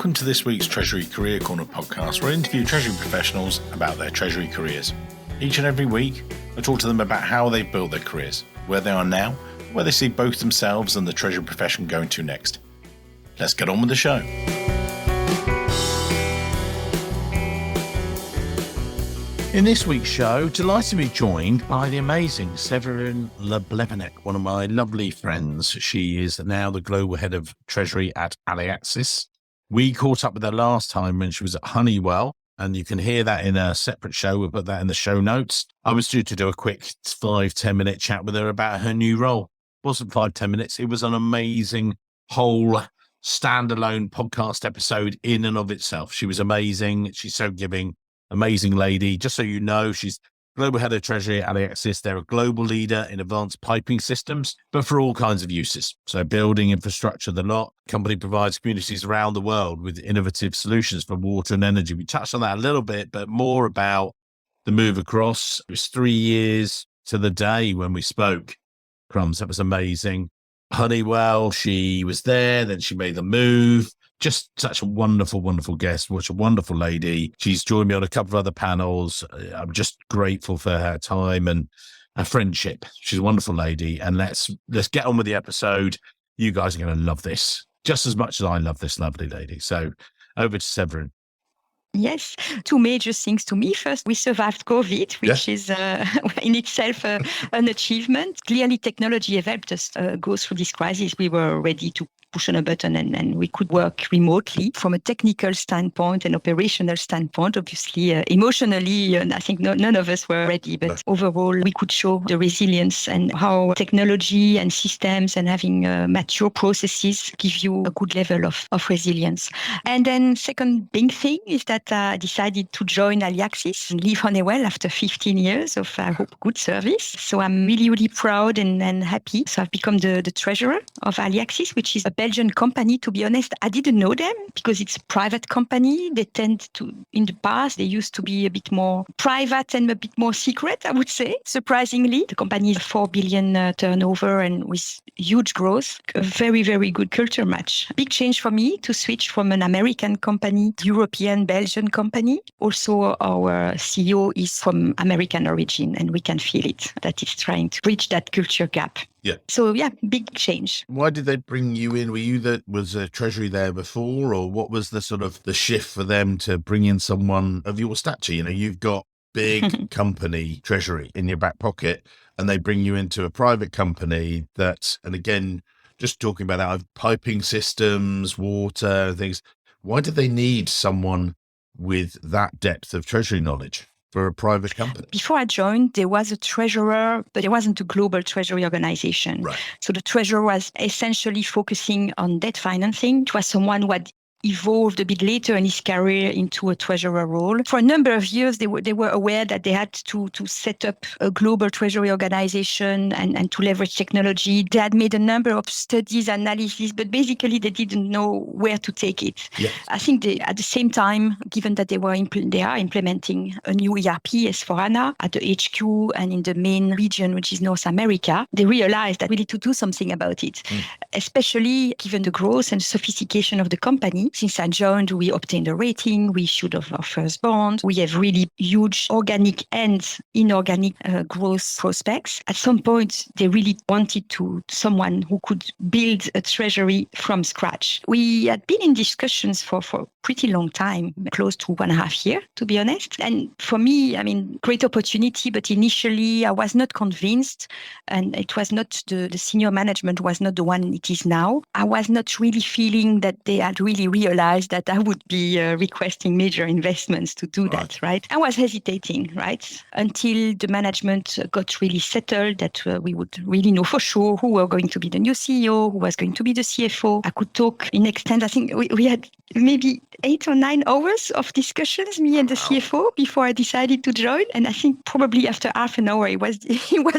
Welcome to this week's Treasury Career Corner podcast, where I interview Treasury professionals about their Treasury careers. Each and every week, I talk to them about how they've built their careers, where they are now, where they see both themselves and the Treasury profession going to next. Let's get on with the show. In this week's show, delighted to be joined by the amazing Séverine Le Blévennec, one of my lovely friends. She is now the Global Head of Treasury at Aliaxis. We caught up with her last time when she was at Honeywell, and you can hear that in a separate show. We'll put that in the show notes. I was due to do a quick 5-10 minute chat with her about her new role. It wasn't 5-10 minutes. It was an amazing whole standalone podcast episode in and of itself. She was amazing. She's so giving. Amazing lady. Just so you know, she's Global Head of Treasury at Aliaxis. They're a global leader in advanced piping systems, but for all kinds of uses. So building infrastructure, the lot. Company provides communities around the world with innovative solutions for water and energy. We touched on that a little bit, but more about the move across. It was 3 years to the day when we spoke. Crumbs, that was amazing. Honeywell, she was there, then she made the move. Just such a wonderful, wonderful guest. Such a wonderful lady. She's joined me on a couple of other panels. I'm just grateful for her time and her friendship. She's a wonderful lady. And let's get on with the episode. You guys are going to love this just as much as I love this lovely lady. So over to Séverine. Yes, two major things to me. First, we survived COVID, which is in itself an achievement. Clearly, technology helped us go through this crisis. We were ready to push on a button and we could work remotely. From a technical standpoint and operational standpoint, obviously, emotionally, I think none of us were ready. But overall, we could show the resilience and how technology and systems and having mature processes give you a good level of resilience. And then second big thing is that I decided to join Aliaxis and leave Honeywell after 15 years of, I hope, good service. So I'm really, really proud and happy. So I've become the treasurer of Aliaxis, which is a Belgian company. To be honest, I didn't know them because it's a private company. They tend to, in the past, they used to be a bit more private and a bit more secret, I would say. Surprisingly, the company is 4 billion turnover and with huge growth, a very, very good culture match. Big change for me to switch from an American company, European, Belgian company. Also, our CEO is from American origin, and we can feel it, that he's trying to bridge that culture gap. Yeah. So, big change. Why did they bring you in? Were you was a Treasury there before, or what was the sort of the shift for them to bring in someone of your stature? You know, you've got big company Treasury in your back pocket, and they bring you into a private company that, and again, just talking about our piping systems, water, things. Why did they need someone with that depth of Treasury knowledge for a private company? Before I joined, there was a treasurer, but there wasn't a global treasury organization. Right. So the treasurer was essentially focusing on debt financing. It was someone who had evolved a bit later in his career into a treasurer role. For a number of years, they were aware that they had to set up a global treasury organization and to leverage technology. They had made a number of studies, analyses, but basically they didn't know where to take it. Yeah. I think they, at the same time, given that they are implementing a new ERP S/4HANA at the HQ and in the main region, which is North America, they realized that we need to do something about it, especially given the growth and sophistication of the company. Since I joined, we obtained a rating, we issued our first bond. We have really huge organic and inorganic growth prospects. At some point, they really wanted someone who could build a treasury from scratch. We had been in discussions for a pretty long time, close to 1.5 years, to be honest. And for me, great opportunity, but initially I was not convinced, and it was not the senior management was not the one it is now. I was not really feeling that they had really realized that I would be requesting major investments to do that, right? I was hesitating, right? Until the management got really settled, that we would really know for sure who were going to be the new CEO, who was going to be the CFO. I could talk in extent. I think we had maybe 8 or 9 hours of discussions, me and the CFO, before I decided to join. And I think probably after half an hour, it was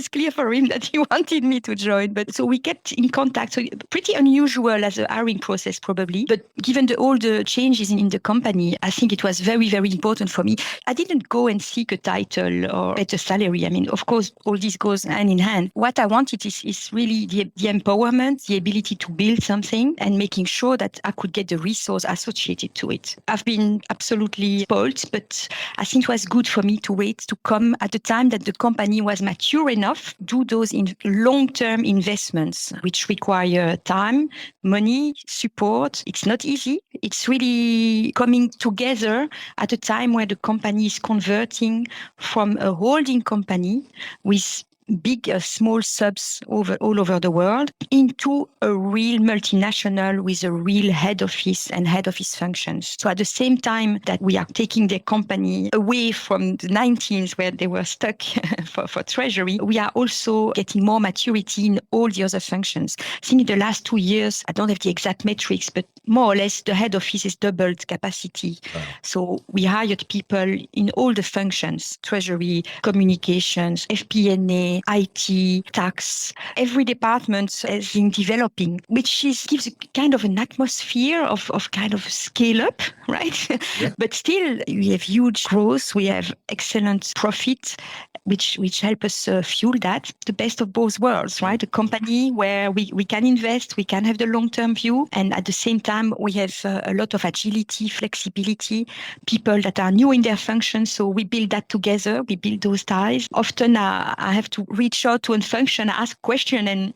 clear for him that he wanted me to join. But so we kept in contact. So pretty unusual as a hiring process, probably. But given given all the changes in the company, I think it was very, very important for me. I didn't go and seek a title or better salary. I mean, of course, all this goes hand in hand. What I wanted is really the empowerment, the ability to build something and making sure that I could get the resource associated to it. I've been absolutely spoiled, but I think it was good for me to wait to come at the time that the company was mature enough, do those long-term investments, which require time, money, support. It's not easy. It's really coming together at a time where the company is converting from a holding company with big, small subs all over the world into a real multinational with a real head office and head office functions. So at the same time that we are taking the company away from the 19s where they were stuck for treasury, we are also getting more maturity in all the other functions. I think in the last 2 years, I don't have the exact metrics, but more or less the head office has doubled capacity. Wow. So we hired people in all the functions, treasury, communications, FP&A, IT, tax. Every department has been developing, which gives a kind of an atmosphere of kind of scale up, right? Yeah. But still, we have huge growth. We have excellent profit, which help us fuel that. The best of both worlds, right? A company where we can invest, we can have the long-term view, and at the same time, we have a lot of agility, flexibility, people that are new in their function. So we build that together. We build those ties. Often I have to reach out to a function, ask a question, and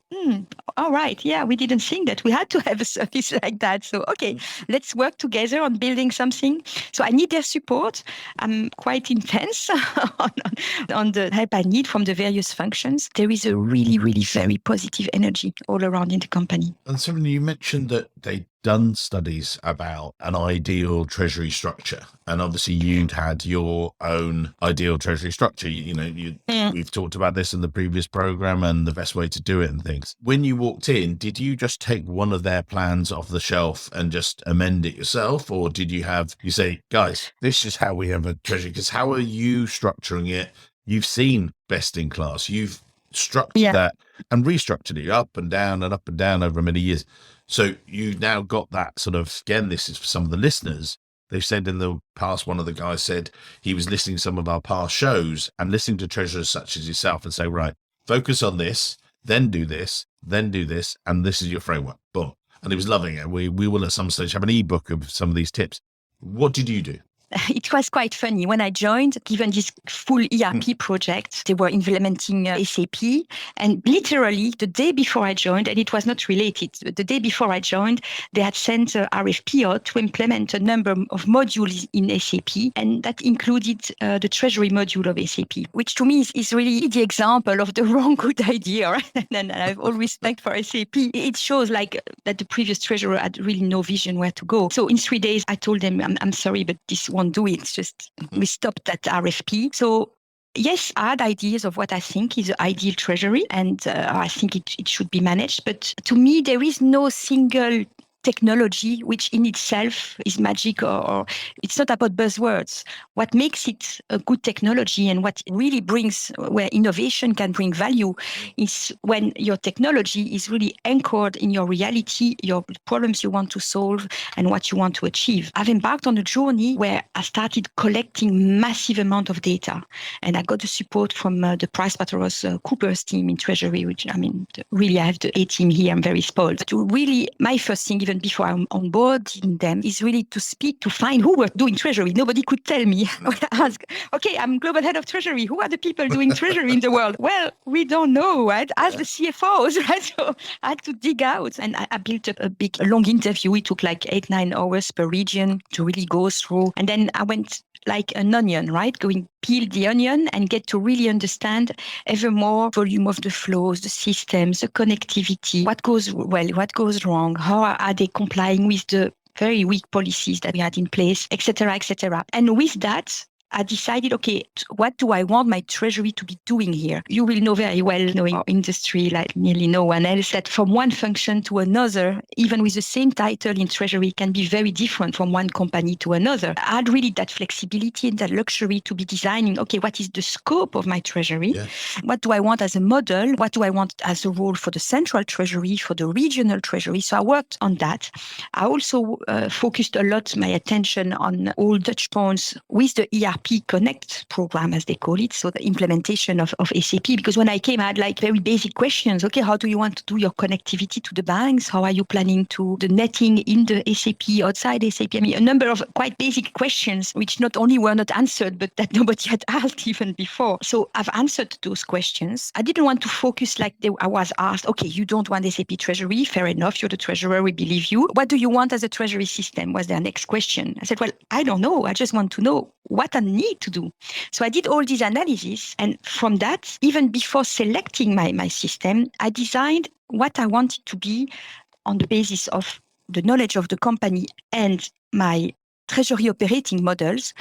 all right, yeah, we didn't think that we had to have a service like that. So, okay, let's work together on building something. So I need their support. I'm quite intense on the help I need from the various functions. There is a really, really very positive energy all around in the company. And Séverine, you mentioned that they'd done studies about an ideal treasury structure, and obviously you'd had your own ideal treasury structure. We've talked about this in the previous program and the best way to do it and things. When you walked in, did you just take one of their plans off the shelf and just amend it yourself, or did you say, guys, this is how we have a treasury? Because how are you structuring it? You've seen best in class. You've structured that and restructured it up and down over many years. So you now got that sort of, again, this is for some of the listeners. They've said in the past, one of the guys said he was listening to some of our past shows and listening to treasurers such as yourself and say, right, focus on this, then do this, and this is your framework. Boom. And he was loving it. We will at some stage have an ebook of some of these tips. What did you do? It was quite funny. When I joined, given this full ERP project, they were implementing SAP. And literally the day before I joined, and it was not related, the day before I joined, they had sent a RFP out to implement a number of modules in SAP. And that included the treasury module of SAP, which to me is really the example of the wrong good idea. Right? And I have all respect for SAP. It shows like that the previous treasurer had really no vision where to go. So in 3 days, I told them, I'm sorry, but this won't do it. It's just we stopped that RFP. So yes, I had ideas of what I think is the ideal treasury, and I think it should be managed. But to me, there is no single technology which in itself is magic, or it's not about buzzwords. What makes it a good technology and what really brings where innovation can bring value is when your technology is really anchored in your reality, your problems you want to solve and what you want to achieve. I've embarked on a journey where I started collecting massive amount of data, and I got the support from the PricewaterhouseCoopers team in Treasury, which really I have the A team here. I'm very spoiled. But really, my first thing, even before I'm on board in them, is really to speak, to find who were doing treasury. Nobody could tell me. When I ask, okay, I'm global head of treasury. Who are the people doing treasury in the world? Well, we don't know, right? Ask the CFOs, right? So I had to dig out, and I built up a long interview. It took like 8-9 hours per region to really go through. And then I went like an onion, right? Peel the onion and get to really understand ever more volume of the flows, the systems, the connectivity, what goes well, what goes wrong, how are they complying with the very weak policies that we had in place, etc., etc. And with that, I decided, okay, what do I want my treasury to be doing here? You will know very well, knowing our industry like nearly no one else, that from one function to another, even with the same title in treasury, can be very different from one company to another. I had really that flexibility and that luxury to be designing, okay, what is the scope of my treasury? Yeah. What do I want as a model? What do I want as a role for the central treasury, for the regional treasury? So I worked on that. I also focused a lot my attention on all touch points with the ERP Connect program, as they call it. So the implementation of SAP, because when I came, I had like very basic questions. Okay, how do you want to do your connectivity to the banks? How are you planning to the netting in the SAP, outside SAP? I mean, a number of quite basic questions, which not only were not answered, but that nobody had asked even before. So I've answered those questions. I didn't want to focus like I was asked, okay, you don't want SAP Treasury. Fair enough. You're the treasurer. We believe you. What do you want as a treasury system? Was their next question. I said, well, I don't know. I just want to know what I need to do. So I did all these analysis. And from that, even before selecting my system, I designed what I wanted to be on the basis of the knowledge of the company and my treasury operating models,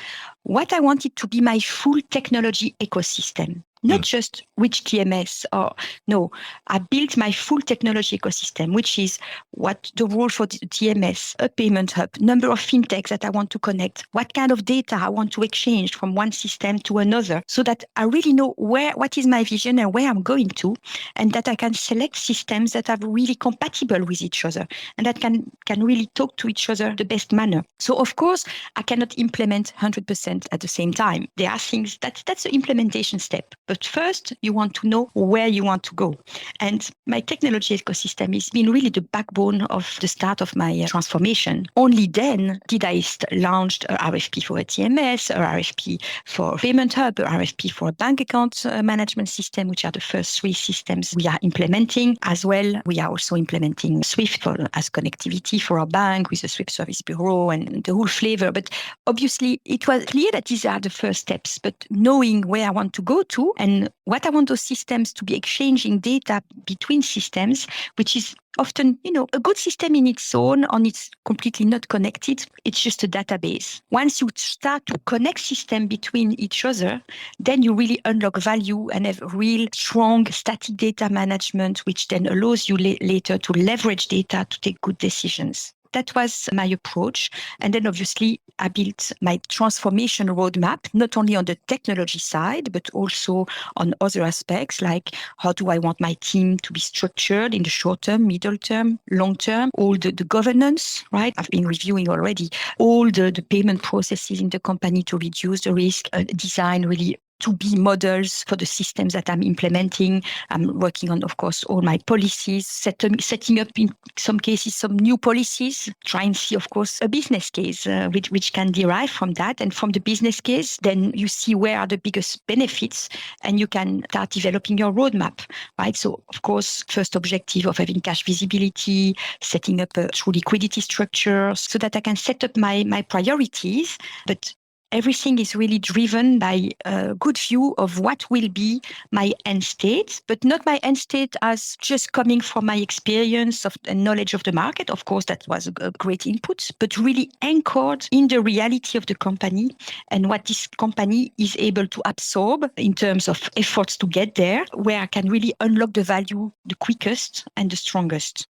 what I wanted to be my full technology ecosystem. Not just which TMS or no, I built my full technology ecosystem, which is what the role for the TMS, a payment hub, number of fintechs that I want to connect, what kind of data I want to exchange from one system to another, so that I really know what is my vision and where I'm going to, and that I can select systems that are really compatible with each other and that can really talk to each other the best manner. So of course, I cannot implement 100% at the same time. There are things that's the implementation step. But first, you want to know where you want to go. And my technology ecosystem has been really the backbone of the start of my transformation. Only then did I launch an RFP for a TMS, a RFP for a payment hub, a RFP for a bank account management system, which are the first three systems we are implementing. As well, we are also implementing SWIFT as connectivity for our bank with the SWIFT Service Bureau and the whole flavor. But obviously, it was clear that these are the first steps. But knowing where I want to go to and what I want those systems to be exchanging data between systems, which is often, a good system in its own, it's completely not connected. It's just a database. Once you start to connect systems between each other, then you really unlock value and have real strong static data management, which then allows you later to leverage data to take good decisions. That was my approach. And then obviously I built my transformation roadmap, not only on the technology side, but also on other aspects, like how do I want my team to be structured in the short term, middle term, long term, all the governance, right? I've been reviewing already all the payment processes in the company to reduce the risk, design really to be models for the systems that I'm implementing. I'm working on, of course, all my policies, setting up in some cases some new policies, trying to see, of course, a business case which can derive from that. And from the business case, then you see where are the biggest benefits and you can start developing your roadmap, right? So, of course, first objective of having cash visibility, setting up a true liquidity structure so that I can set up my priorities. But everything is really driven by a good view of what will be my end state, but not my end state as just coming from my experience and knowledge of the market. Of course, that was a great input, but really anchored in the reality of the company and what this company is able to absorb in terms of efforts to get there, where I can really unlock the value the quickest and the strongest.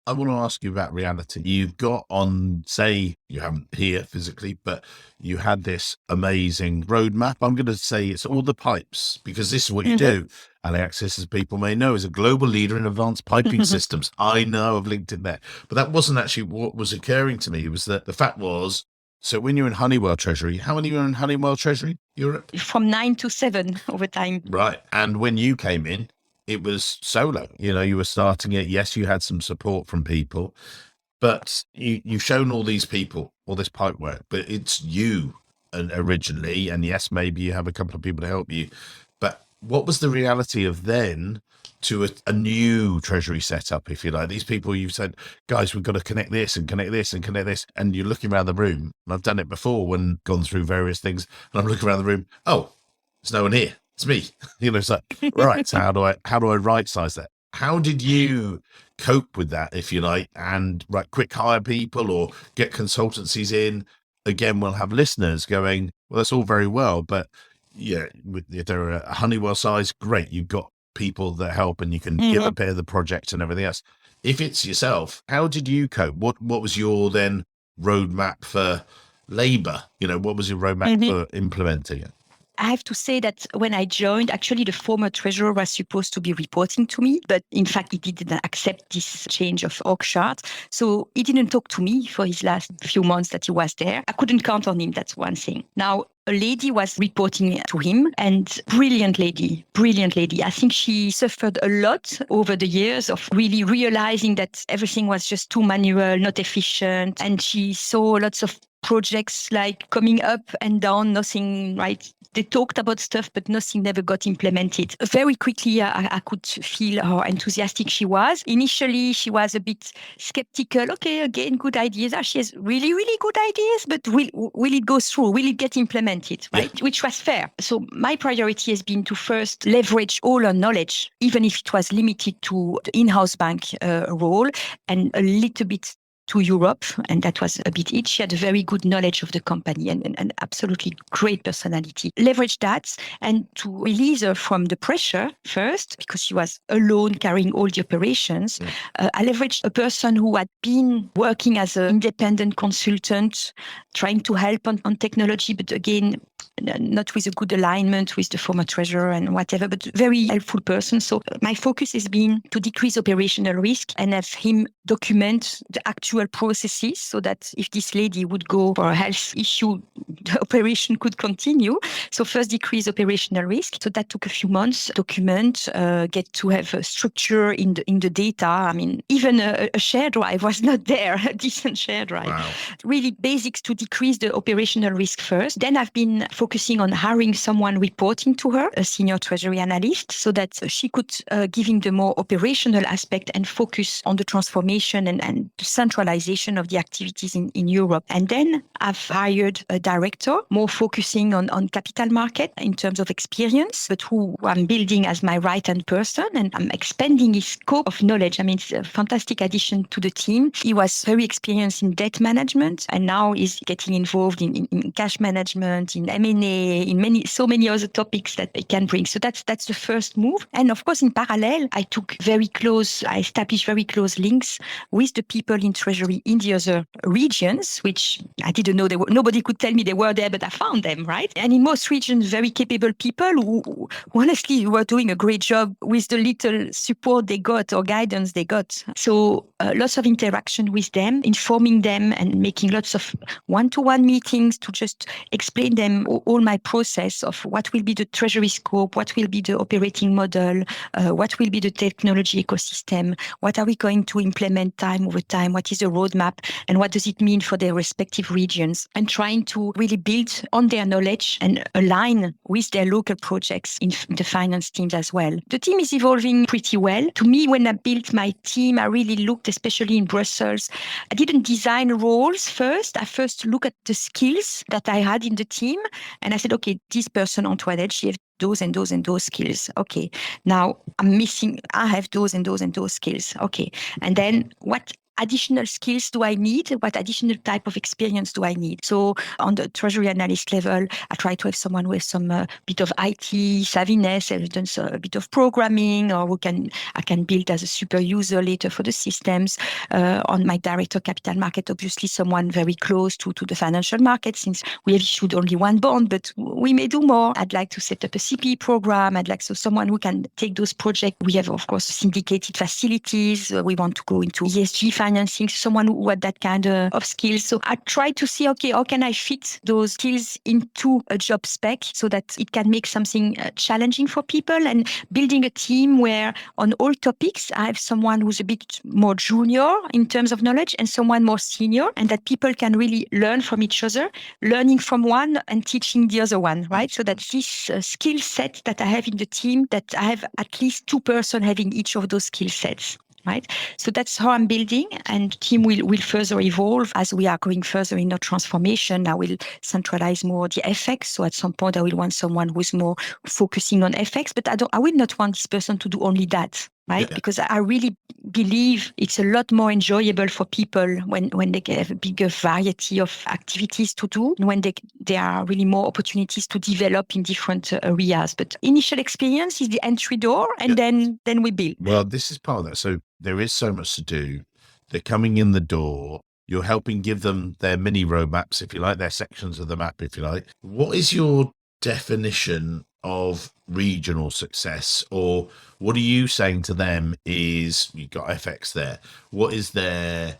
I want to ask you about reality. You've got on, say, you haven't here physically, but you had this amazing roadmap. I'm going to say it's all the pipes, because this is what you do. Aliaxis, as people may know, is a global leader in advanced piping systems. I know, I've linked it there. But that wasn't actually what was occurring to me. It was that the fact was, so when you're in Honeywell Treasury, how many were in Honeywell Treasury Europe? From 9 to 7 over time. Right. And when you came in, it was solo. You were starting it. Yes, you had some support from people, but you've shown all these people, all this pipe work, but it's you originally. And yes, maybe you have a couple of people to help you. But what was the reality of then to a new treasury setup, if you like? These people, you've said, guys, we've got to connect this and connect this and connect this. And you're looking around the room. And I've done it before when gone through various things. And I'm looking around the room. Oh, there's no one here. It's me. It's like, right. So how do I right size that? How did you cope with that, if you like, and quick hire people or get consultancies in? Again, we'll have listeners going, Well, that's all very well, but yeah, if they're a Honeywell size, great. You've got people that help and you can give a bit of the project and everything else. If it's yourself, how did you cope? What was your then roadmap for labor? What was your roadmap for implementing it? I have to say that when I joined, actually the former treasurer was supposed to be reporting to me, but in fact he didn't accept this change of org chart. So he didn't talk to me for his last few months that he was there. I couldn't count on him, that's one thing. Now, a lady was reporting to him, and brilliant lady. I think she suffered a lot over the years of really realizing that everything was just too manual, not efficient. And she saw lots of projects like coming up and down, nothing, right? They talked about stuff, but nothing never got implemented. Very quickly, I could feel how enthusiastic she was. Initially, she was a bit skeptical. Okay, again, good ideas. She has really, really good ideas, but will it go through? Will it get implemented, right? Yeah. Which was fair. So my priority has been to first leverage all her knowledge, even if it was limited to the in-house bank role and a little bit to Europe, and that was a bit it. She had a very good knowledge of the company and absolutely great personality. Leverage that and to release her from the pressure first, because she was alone carrying all the operations. I leveraged a person who had been working as an independent consultant, trying to help on technology, but again, not with a good alignment with the former treasurer and whatever, but very helpful person. So my focus has been to decrease operational risk and have him document the actual processes so that if this lady would go for a health issue, the operation could continue. So first decrease operational risk. So that took a few months. Document, get to have a structure in the data. I mean, even a share drive was not there, a decent share drive. Wow. Really basics to decrease the operational risk first. Then I've been focusing on hiring someone reporting to her, a senior treasury analyst, so that she could give him the more operational aspect and focus on the transformation and the centralization of the activities in Europe. And then I've hired a director, more focusing on capital market in terms of experience, but who I'm building as my right-hand person, and I'm expanding his scope of knowledge. I mean, it's a fantastic addition to the team. He was very experienced in debt management, and now he's getting involved in cash management, in M&A, in so many other topics that they can bring. So that's the first move. And of course, in parallel, I established very close links with the people in Treasury in the other regions, which I didn't know nobody could tell me they were there, but I found them, right? And in most regions, very capable people who honestly were doing a great job with the little support they got or guidance they got. So lots of interaction with them, informing them and making lots of one-to-one meetings to just explain them all my process of what will be the treasury scope, what will be the operating model, what will be the technology ecosystem, what are we going to implement time over time, what is the roadmap, and what does it mean for their respective regions, and trying to really build on their knowledge and align with their local projects in the finance teams as well. The team is evolving pretty well. To me, when I built my team, I really looked, especially in Brussels, I didn't design roles first. I first looked at the skills that I had in the team, and I said, okay, this person, Antoinette, she has those and those and those skills. Okay, now I have those and those and those skills. Okay, and then what additional skills do I need? What additional type of experience do I need? So on the treasury analyst level, I try to have someone with some bit of IT savviness, has done a bit of programming, or I can build as a super user later for the systems. On my director capital market, obviously someone very close to the financial market, since we have issued only one bond, but we may do more. I'd like to set up a CP program. Someone who can take those projects. We have, of course, syndicated facilities. We want to go into ESG financing, someone who had that kind of skills. So I try to see, okay, how can I fit those skills into a job spec so that it can make something challenging for people, and building a team where on all topics, I have someone who's a bit more junior in terms of knowledge and someone more senior, and that people can really learn from each other, learning from one and teaching the other one, right? So that this skill set that I have in the team, that I have at least two persons having each of those skill sets. Right. So that's how I'm building, and the team will further evolve as we are going further in our transformation. I will centralize more the FX. So at some point I will want someone who's more focusing on FX, but I will not want this person to do only that. right? Yeah. Because I really believe it's a lot more enjoyable for people when they have a bigger variety of activities to do, and when there are really more opportunities to develop in different areas. But initial experience is the entry door, and then we build. Well, this is part of that. So there is so much to do. They're coming in the door. You're helping give them their mini roadmaps, if you like, their sections of the map, if you like. What is your definition of regional success? Or what are you saying to them is, you've got FX there. What is their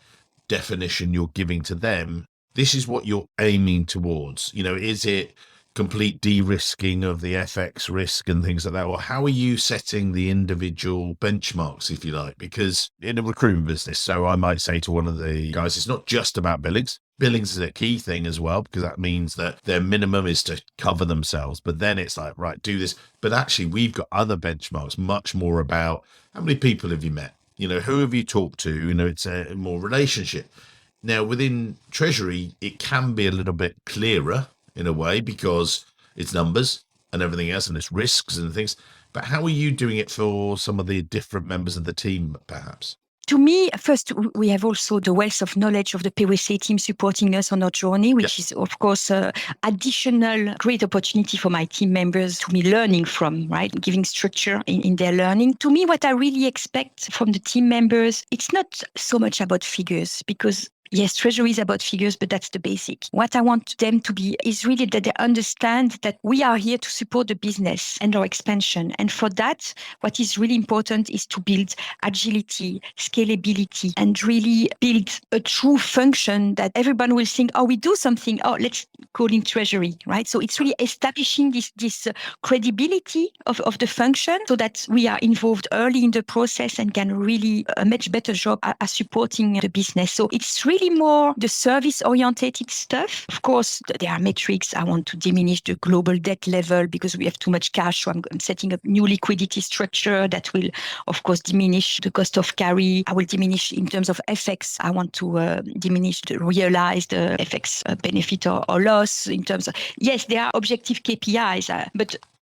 definition you're giving to them? This is what you're aiming towards. Is it complete de-risking of the FX risk and things like that? Or how are you setting the individual benchmarks, if you like? Because in a recruitment business, so I might say to one of the guys, it's not just about billings. Billings is a key thing as well, because that means that their minimum is to cover themselves. But then it's like, right, do this. But actually, we've got other benchmarks, much more about how many people have you met? Who have you talked to? It's a more relationship. Now, within Treasury, it can be a little bit clearer in a way, because it's numbers and everything else, and it's risks and things. But how are you doing it for some of the different members of the team, perhaps? To me, first, we have also the wealth of knowledge of the PwC team supporting us on our journey, which is, of course, additional great opportunity for my team members to be learning from, right? Giving structure in their learning. To me, what I really expect from the team members, it's not so much about figures, because yes, Treasury is about figures, but that's the basic. What I want them to be is really that they understand that we are here to support the business and our expansion. And for that, what is really important is to build agility, scalability, and really build a true function that everyone will think, oh, we do something, oh, let's call in Treasury, right? So it's really establishing this credibility of the function, so that we are involved early in the process and can really a much better job at supporting the business. So it's really more the service-orientated stuff. Of course, there are metrics. I want to diminish the global debt level because we have too much cash. So I'm setting up new liquidity structure that will, of course, diminish the cost of carry. I will diminish in terms of FX. I want to diminish the realized FX benefit or loss in terms of, yes, there are objective KPIs, but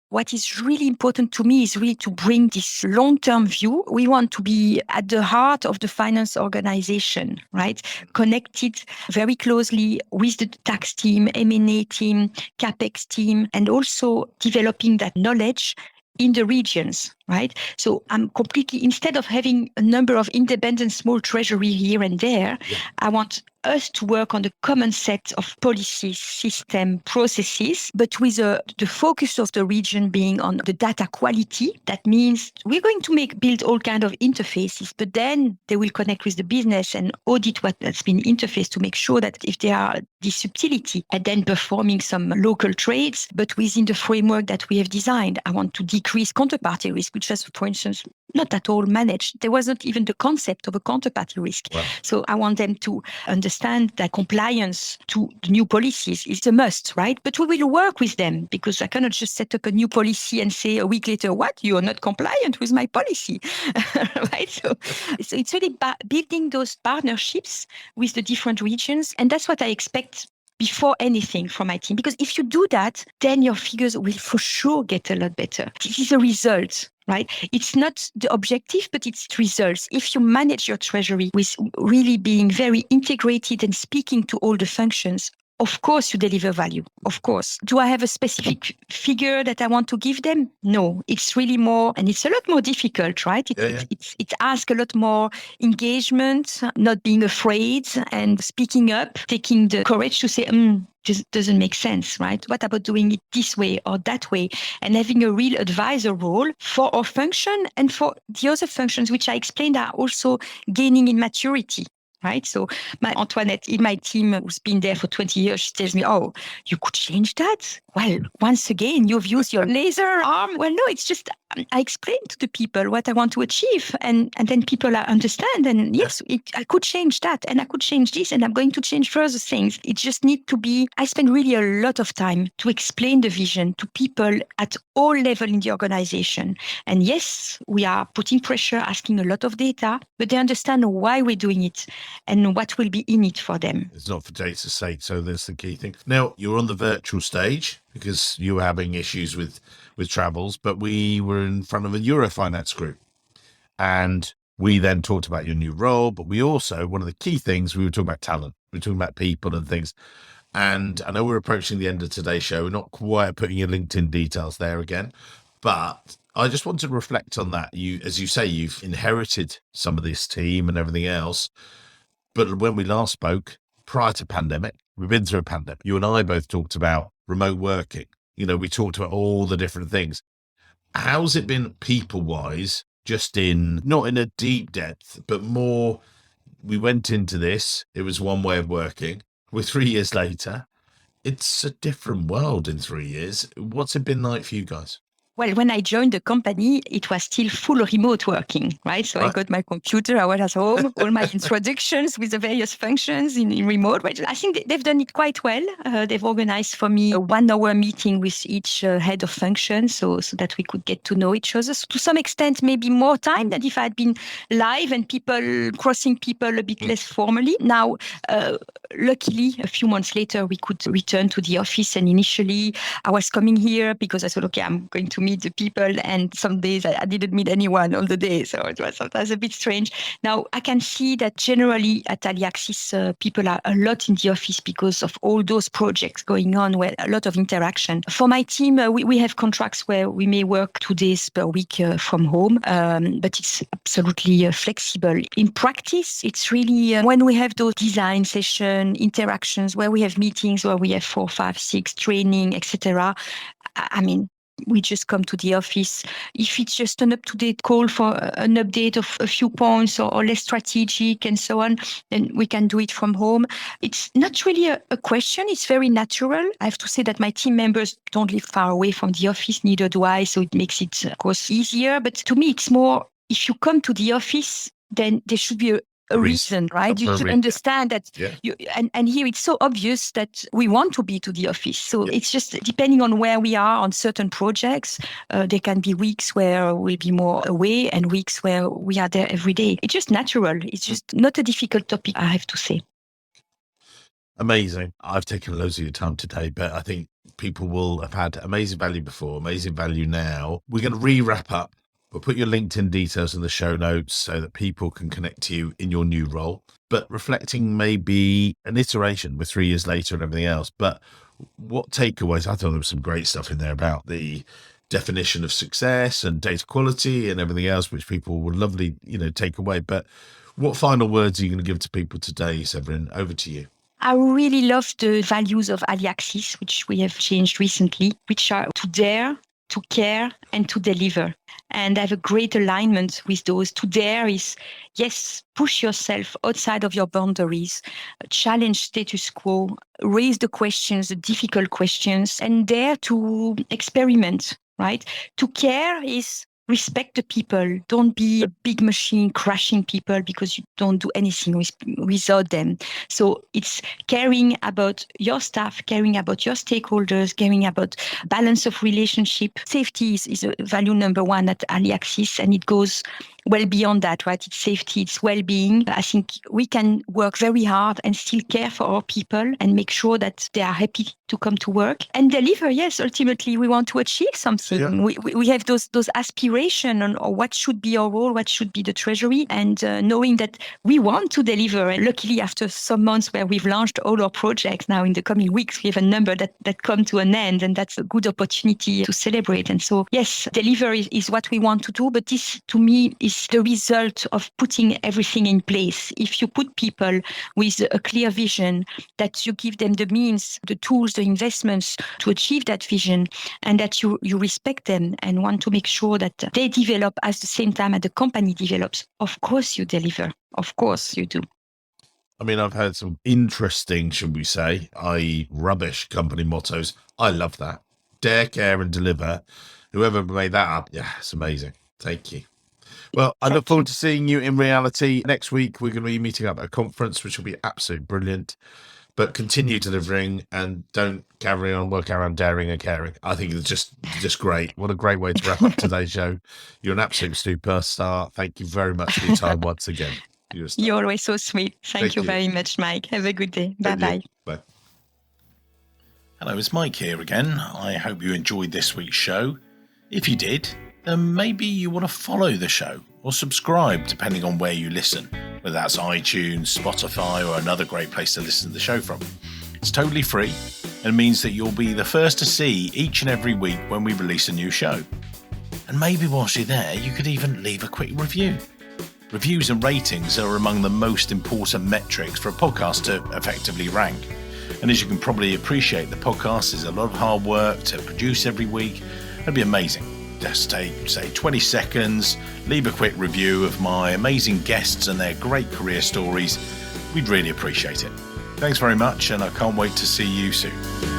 what is really important to me is really to bring this long-term view. We want to be at the heart of the finance organization, right? Connected very closely with the tax team, M&A team, CapEx team, and also developing that knowledge in the regions, right? So I'm completely, instead of having a number of independent small treasury here and there, I want us to work on the common set of policies, system, processes, but with the focus of the region being on the data quality. That means we're going to build all kinds of interfaces, but then they will connect with the business and audit what has been interfaced to make sure that if there are this subtlety, and then performing some local trades, but within the framework that we have designed. I want to decrease counterparty risk, which was, for instance, not at all managed. There wasn't even the concept of a counterparty risk. Wow. So I want them to understand that compliance to the new policies is a must, right? But we will work with them, because I cannot just set up a new policy and say a week later, what? You are not compliant with my policy, right? So it's really building those partnerships with the different regions. And that's what I expect before anything from my team. Because if you do that, then your figures will for sure get a lot better. This is a result, right? It's not the objective, but it's results. If you manage your treasury with really being very integrated and speaking to all the functions, of course you deliver value, of course. Do I have a specific figure that I want to give them? No, it's really more, and it's a lot more difficult, right? It asks a lot more engagement, not being afraid and speaking up, taking the courage to say, just doesn't make sense, right? What about doing it this way or that way? And having a real advisor role for our function and for the other functions, which I explained are also gaining in maturity. Right. So my Antoinette in my team, who's been there for 20 years, she tells me, oh, you could change that? Well, once again, you've used your laser arm. Well, no, it's just I explain to the people what I want to achieve, and then people understand. And yes, I could change that, and I could change this, and I'm going to change further things. It just needs to be, I spend really a lot of time to explain the vision to people at all levels in the organization. And yes, we are putting pressure, asking a lot of data, but they understand why we're doing it and what will be in it for them. It's not for data's sake, so that's the key thing. Now, you're on the virtual stage because you were having issues with travels, but we were in front of a Eurofinance group. And we then talked about your new role, but we also, one of the key things, we were talking about talent. We were talking about people and things. And I know we're approaching the end of today's show. We're not quite putting your LinkedIn details there again, but I just want to reflect on that. You, as you say, you've inherited some of this team and everything else. But when we last spoke, prior to pandemic, we've been through a pandemic. You and I both talked about remote working. You know, we talked about all the different things. How's it been people-wise, just not in a deep depth, but more, we went into this, it was one way of working. We're 3 years later. It's a different world in 3 years. What's it been like for you guys? Well, when I joined the company, it was still full remote working, right? So I got my computer, I was at home, all my introductions with the various functions in remote. But I think they've done it quite well. They've organized for me a 1 hour meeting with each head of function so that we could get to know each other. So to some extent, maybe more time than if I had been live and crossing people a bit less formally. Now, luckily, a few months later, we could return to the office. And initially, I was coming here because I thought, okay, I'm going to meet the people, and some days I didn't meet anyone all the day, so it was sometimes a bit strange. Now I can see that generally at Aliaxis, people are a lot in the office because of all those projects going on, where a lot of interaction. For my team, we have contracts where we may work 2 days per week from home, but it's absolutely flexible. In practice, it's really when we have those design session interactions, where we have meetings, where we have 4, 5, 6 training, etc. I mean, we just come to the office. If it's just an up-to-date call for an update of a few points or less strategic and so on, then we can do it from home. It's not really a question. It's very natural. I have to say that my team members don't live far away from the office, neither do I, so it makes it, of course, easier. But to me, it's more, if you come to the office, then there should be a reason, right? You should understand that. And here it's so obvious that we want to be to the office. So it's just depending on where we are on certain projects. There can be weeks where we'll be more away and weeks where we are there every day. It's just natural. It's just not a difficult topic, I have to say. Amazing. I've taken loads of your time today, but I think people will have had amazing value before, amazing value now. We're going to re-wrap up. We'll put your LinkedIn details in the show notes so that people can connect to you in your new role. But reflecting maybe an iteration with 3 years later and everything else. But what takeaways? I thought there was some great stuff in there about the definition of success and data quality and everything else, which people will lovely, take away. But what final words are you going to give to people today, Séverine? Over to you. I really love the values of Aliaxis, which we have changed recently, which are to dare, to care, and to deliver. And I have a great alignment with those. To dare is, yes, push yourself outside of your boundaries, challenge status quo, raise the questions, the difficult questions, and dare to experiment, right? To care is respect the people. Don't be a big machine crushing people because you don't do anything without them. So it's caring about your staff, caring about your stakeholders, caring about balance of relationship. Safety is a value number 1 at Aliaxis, and it goes well beyond that, right? It's safety, it's well-being. I think we can work very hard and still care for our people and make sure that they are happy to come to work and deliver. Yes, ultimately, we want to achieve something. Yeah. We have those aspirations on what should be our role, what should be the treasury, and knowing that we want to deliver. And luckily, after some months where we've launched all our projects, now in the coming weeks, we have a number that come to an end, and that's a good opportunity to celebrate. And so, yes, deliver is what we want to do, but this, to me, is the result of putting everything in place. If you put people with a clear vision, that you give them the means, the tools, the investments to achieve that vision, and that you respect them and want to make sure that they develop at the same time as the company develops, of course you deliver. Of course you do. I mean, I've heard some interesting, should we say, i.e. rubbish company mottos. I love that. Dare, care, and deliver. Whoever made that up, yeah, it's amazing. Thank you. Well, I look forward to seeing you in reality. Next week, we're going to be meeting up at a conference, which will be absolutely brilliant. But continue delivering and don't carry on working around daring and caring. I think it's just great. What a great way to wrap up today's show. You're an absolute superstar. Thank you very much for your time once again. You're always so sweet. Thank you very much, Mike. Have a good day. Bye-bye. Bye. Hello, it's Mike here again. I hope you enjoyed this week's show. If you did, then maybe you want to follow the show or subscribe depending on where you listen, whether that's iTunes, Spotify, or another great place to listen to the show from. It's totally free and means that you'll be the first to see each and every week when we release a new show. And maybe whilst you're there, you could even leave a quick review. Reviews and ratings are among the most important metrics for a podcast to effectively rank. And as you can probably appreciate, the podcast is a lot of hard work to produce every week. It'd be amazing. Just take, say, 20 seconds, leave a quick review of my amazing guests and their great career stories. We'd really appreciate it. Thanks very much, and I can't wait to see you soon.